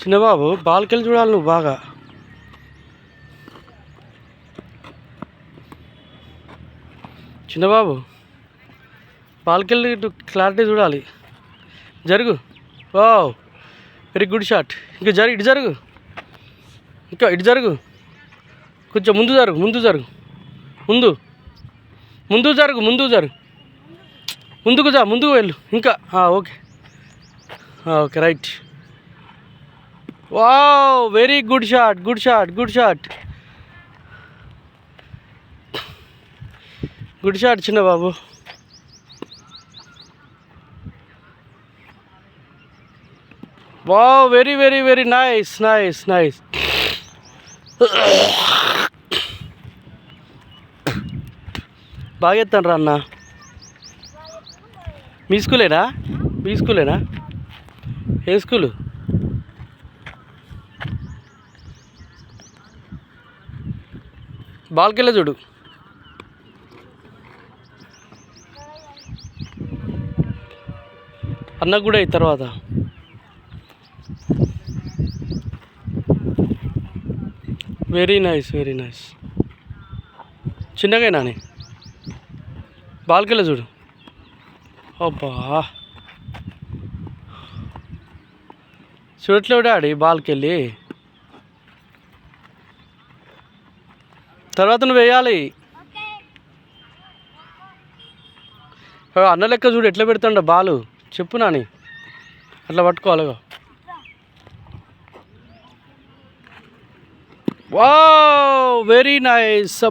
చిన్నబాబు బాల్కెళ్ళి చూడాలి నువ్వు బాగా. చిన్నబాబు బాల్కెళ్ళి క్లారిటీ చూడాలి. జరుగు. Wow, very good shot. ఇంకా ఇటు జరుగు, ఇంకా ఇటు జరుగు, కొంచెం ముందు జరుగు, ముందు జరుగు, ముందు ముందు జరుగు, ముందు జరుగు, ముందుకు జా, ముందుకు వెళ్ళు ఇంకా. Okay okay, right. Wow, very good shot, good shot, good shot, good shot చిన్నబాబు. Wow, very very very nice, nice, nice. బాగా ఎత్తాను రా అన్న. మీ స్కూలేనా? మీ స్కూలేనా? ఏ స్కూలు? బాల్కెళ్ళే చూడు. అన్నకు కూడా అయిన తర్వాత. Very nice, very nice. చిన్నగా నాని బాల్కెళ్ళే చూడు. అబ్బా, చూడట్లేవు డాడీ బాల్కెళ్ళి. తర్వాత నువ్వు వేయాలి. అన్న లెక్క చూడు ఎట్లా పెడుతుండ బాలు. చెప్పు నాని, అట్లా పట్టుకోవాలిగా. Wow, very nice.